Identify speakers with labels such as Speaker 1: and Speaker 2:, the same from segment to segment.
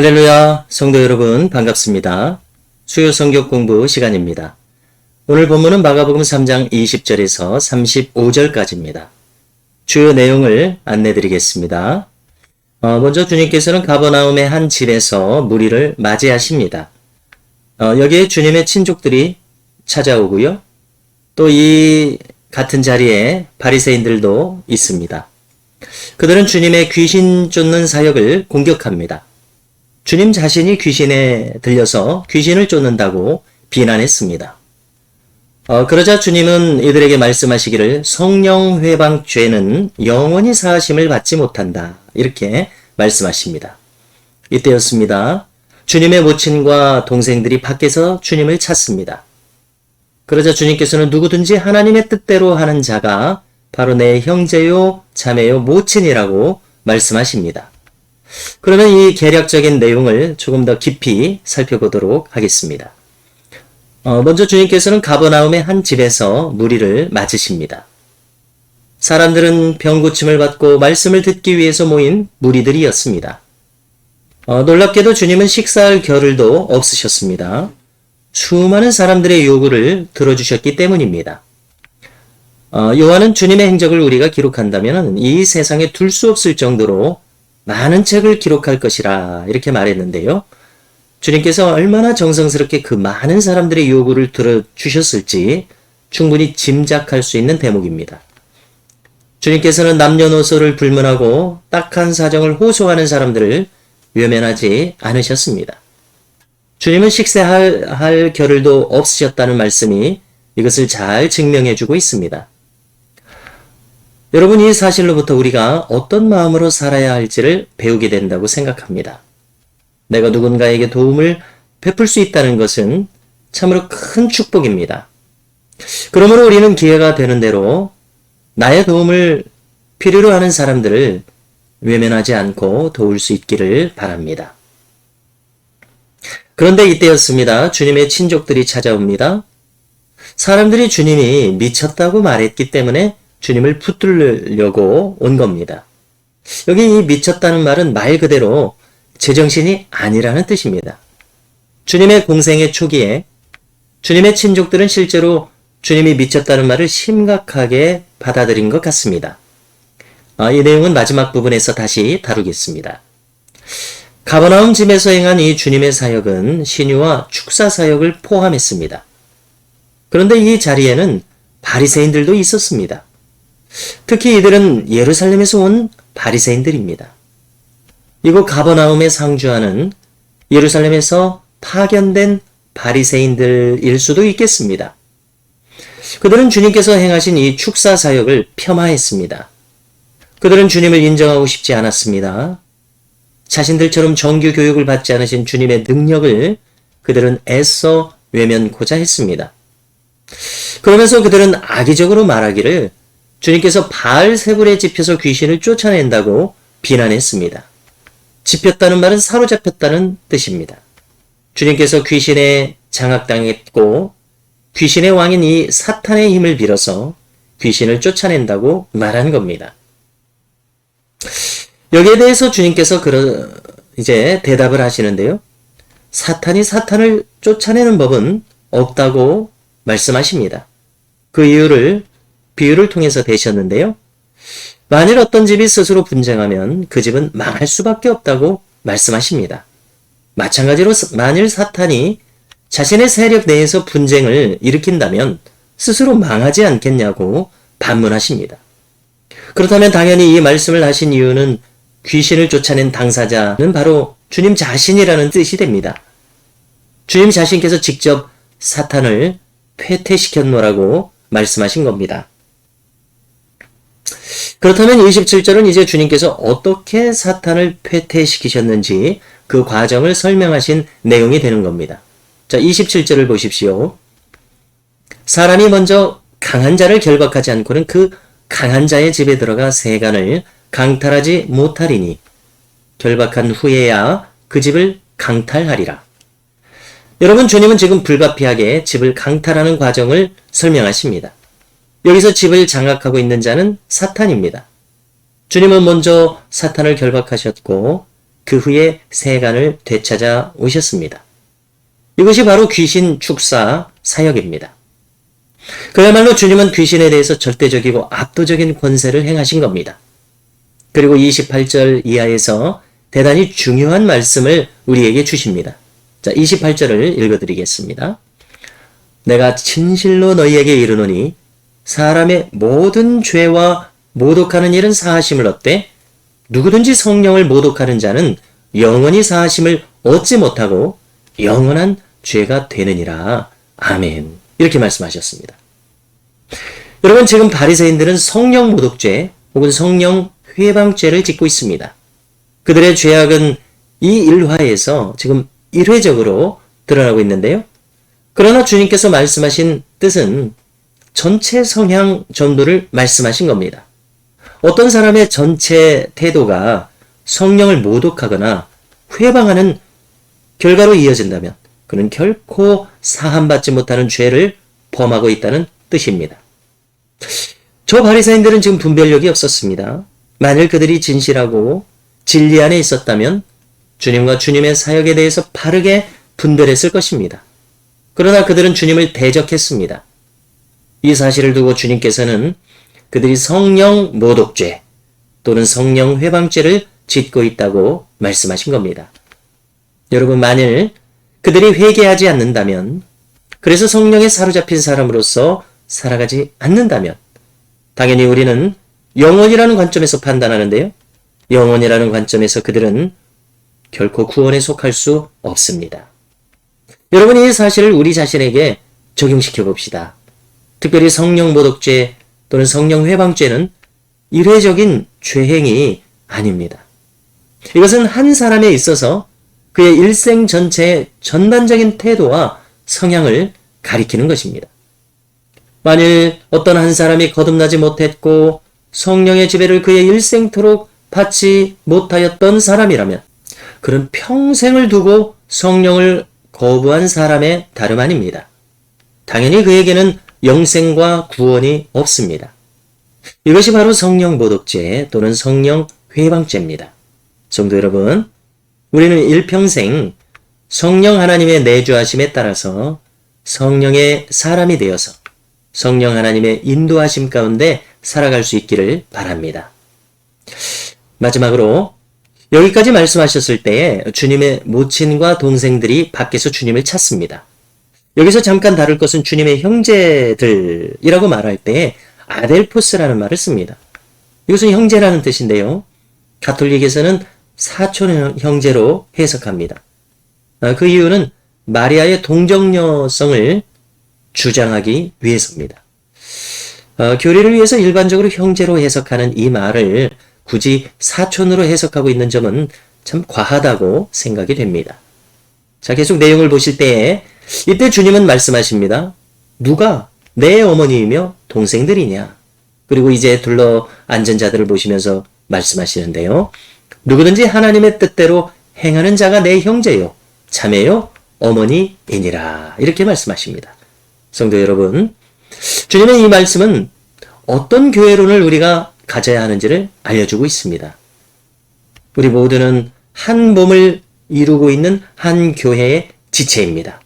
Speaker 1: 할렐루야, 성도 여러분 반갑습니다. 수요 성경 공부 시간입니다. 오늘 본문은 마가복음 3장 20절에서 35절까지입니다. 주요 내용을 안내 드리겠습니다. 먼저 주님께서는 가버나움의 한 집에서 무리를 맞이하십니다. 여기에 주님의 친족들이 찾아오고요. 또 이 같은 자리에 바리새인들도 있습니다. 그들은 주님의 귀신 쫓는 사역을 공격합니다. 주님 자신이 귀신에 들려서 귀신을 쫓는다고 비난했습니다. 그러자 주님은 이들에게 말씀하시기를 성령 회방 죄는 영원히 사하심을 받지 못한다. 이렇게 말씀하십니다. 이때였습니다. 주님의 모친과 동생들이 밖에서 주님을 찾습니다. 그러자 주님께서는 누구든지 하나님의 뜻대로 하는 자가 바로 내 형제요, 자매요, 모친이라고 말씀하십니다. 그러면 이 개략적인 내용을 조금 더 깊이 살펴보도록 하겠습니다. 먼저 주님께서는 가버나움의 한 집에서 무리를 맞으십니다. 사람들은 병고침을 받고 말씀을 듣기 위해서 모인 무리들이었습니다. 놀랍게도 주님은 식사할 겨를도 없으셨습니다. 수많은 사람들의 요구를 들어주셨기 때문입니다. 요한은 주님의 행적을 우리가 기록한다면 이 세상에 둘 수 없을 정도로 많은 책을 기록할 것이라 이렇게 말했는데요. 주님께서 얼마나 정성스럽게 그 많은 사람들의 요구를 들어주셨을지 충분히 짐작할 수 있는 대목입니다. 주님께서는 남녀노소를 불문하고 딱한 사정을 호소하는 사람들을 외면하지 않으셨습니다. 주님은 식사할 겨를도 없으셨다는 말씀이 이것을 잘 증명해주고 있습니다. 여러분, 이 사실로부터 우리가 어떤 마음으로 살아야 할지를 배우게 된다고 생각합니다. 내가 누군가에게 도움을 베풀 수 있다는 것은 참으로 큰 축복입니다. 그러므로 우리는 기회가 되는 대로 나의 도움을 필요로 하는 사람들을 외면하지 않고 도울 수 있기를 바랍니다. 그런데 이때였습니다. 주님의 친족들이 찾아옵니다. 사람들이 주님이 미쳤다고 말했기 때문에 주님을 붙들려고 온 겁니다. 여기 이 미쳤다는 말은 말 그대로 제정신이 아니라는 뜻입니다. 주님의 공생의 초기에 주님의 친족들은 실제로 주님이 미쳤다는 말을 심각하게 받아들인 것 같습니다. 이 내용은 마지막 부분에서 다시 다루겠습니다. 가버나움 집에서 행한 이 주님의 사역은 신유와 축사 사역을 포함했습니다. 그런데 이 자리에는 바리새인들도 있었습니다. 특히 이들은 예루살렘에서 온 바리새인들입니다. 이곳 가버나움에 상주하는 예루살렘에서 파견된 바리새인들일 수도 있겠습니다. 그들은 주님께서 행하신 이 축사 사역을 폄하했습니다. 그들은 주님을 인정하고 싶지 않았습니다. 자신들처럼 정규 교육을 받지 않으신 주님의 능력을 그들은 애써 외면고자 했습니다. 그러면서 그들은 악의적으로 말하기를 주님께서 바알세불에 집혀서 귀신을 쫓아낸다고 비난했습니다. 집혔다는 말은 사로잡혔다는 뜻입니다. 주님께서 귀신에 장악당했고 귀신의 왕인 이 사탄의 힘을 빌어서 귀신을 쫓아낸다고 말한 겁니다. 여기에 대해서 주님께서 이제 대답을 하시는데요. 사탄이 사탄을 쫓아내는 법은 없다고 말씀하십니다. 그 이유를 비유를 통해서 되셨는데요. 만일 어떤 집이 스스로 분쟁하면 그 집은 망할 수밖에 없다고 말씀하십니다. 마찬가지로 만일 사탄이 자신의 세력 내에서 분쟁을 일으킨다면 스스로 망하지 않겠냐고 반문하십니다. 그렇다면 당연히 이 말씀을 하신 이유는 귀신을 쫓아낸 당사자는 바로 주님 자신이라는 뜻이 됩니다. 주님 자신께서 직접 사탄을 폐퇴시켰노라고 말씀하신 겁니다. 그렇다면 27절은 이제 주님께서 어떻게 사탄을 폐퇴시키셨는지 그 과정을 설명하신 내용이 되는 겁니다. 자, 27절을 보십시오. 사람이 먼저 강한 자를 결박하지 않고는 그 강한 자의 집에 들어가 세간을 강탈하지 못하리니 결박한 후에야 그 집을 강탈하리라. 여러분, 주님은 지금 불가피하게 집을 강탈하는 과정을 설명하십니다. 여기서 집을 장악하고 있는 자는 사탄입니다. 주님은 먼저 사탄을 결박하셨고 그 후에 세간을 되찾아 오셨습니다. 이것이 바로 귀신 축사 사역입니다. 그야말로 주님은 귀신에 대해서 절대적이고 압도적인 권세를 행하신 겁니다. 그리고 28절 이하에서 대단히 중요한 말씀을 우리에게 주십니다. 자, 28절을 읽어드리겠습니다. 내가 진실로 너희에게 이르노니 사람의 모든 죄와 모독하는 일은 사하심을 얻되 누구든지 성령을 모독하는 자는 영원히 사하심을 얻지 못하고 영원한 죄가 되느니라. 아멘. 이렇게 말씀하셨습니다. 여러분, 지금 바리새인들은 성령 모독죄 혹은 성령 회방죄를 짓고 있습니다. 그들의 죄악은 이 일화에서 지금 일회적으로 드러나고 있는데요. 그러나 주님께서 말씀하신 뜻은 전체 성향 전부를 말씀하신 겁니다. 어떤 사람의 전체 태도가 성령을 모독하거나 회방하는 결과로 이어진다면 그는 결코 사함받지 못하는 죄를 범하고 있다는 뜻입니다. 저 바리새인들은 지금 분별력이 없었습니다. 만일 그들이 진실하고 진리 안에 있었다면 주님과 주님의 사역에 대해서 바르게 분별했을 것입니다. 그러나 그들은 주님을 대적했습니다. 이 사실을 두고 주님께서는 그들이 성령 모독죄 또는 성령 회방죄를 짓고 있다고 말씀하신 겁니다. 여러분, 만일 그들이 회개하지 않는다면, 그래서 성령에 사로잡힌 사람으로서 살아가지 않는다면 당연히 우리는 영원이라는 관점에서 판단하는데요. 영원이라는 관점에서 그들은 결코 구원에 속할 수 없습니다. 여러분, 이 사실을 우리 자신에게 적용시켜 봅시다. 특별히 성령 모독죄 또는 성령 회방죄는 일회적인 죄행이 아닙니다. 이것은 한 사람에 있어서 그의 일생 전체의 전반적인 태도와 성향을 가리키는 것입니다. 만일 어떤 한 사람이 거듭나지 못했고 성령의 지배를 그의 일생토록 받지 못하였던 사람이라면 그는 평생을 두고 성령을 거부한 사람의 다름 아닙니다. 당연히 그에게는 영생과 구원이 없습니다. 이것이 바로 성령 모독죄 또는 성령 회방죄입니다. 성도 여러분, 우리는 일평생 성령 하나님의 내주하심에 따라서 성령의 사람이 되어서 성령 하나님의 인도하심 가운데 살아갈 수 있기를 바랍니다. 마지막으로 여기까지 말씀하셨을 때에 주님의 모친과 동생들이 밖에서 주님을 찾습니다. 여기서 잠깐 다룰 것은 주님의 형제들이라고 말할 때 아델포스라는 말을 씁니다. 이것은 형제라는 뜻인데요. 가톨릭에서는 사촌 형제로 해석합니다. 그 이유는 마리아의 동정녀성을 주장하기 위해서입니다. 교리를 위해서 일반적으로 형제로 해석하는 이 말을 굳이 사촌으로 해석하고 있는 점은 참 과하다고 생각이 됩니다. 자, 계속 내용을 보실 때에 이때 주님은 말씀하십니다. 누가 내 어머니이며 동생들이냐? 그리고 이제 둘러 앉은 자들을 보시면서 말씀하시는데요. 누구든지 하나님의 뜻대로 행하는 자가 내 형제요, 자매요, 어머니이니라. 이렇게 말씀하십니다. 성도 여러분, 주님의 이 말씀은 어떤 교회론을 우리가 가져야 하는지를 알려주고 있습니다. 우리 모두는 한 몸을 이루고 있는 한 교회의 지체입니다.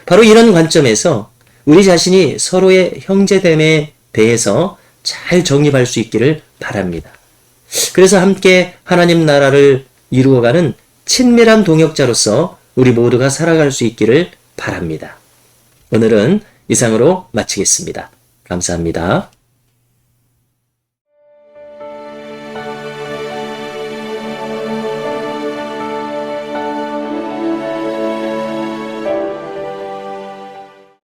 Speaker 1: 바로 이런 관점에서 우리 자신이 서로의 형제됨에 대해서 잘 정립할 수 있기를 바랍니다. 그래서 함께 하나님 나라를 이루어가는 친밀한 동역자로서 우리 모두가 살아갈 수 있기를 바랍니다. 오늘은 이상으로 마치겠습니다. 감사합니다.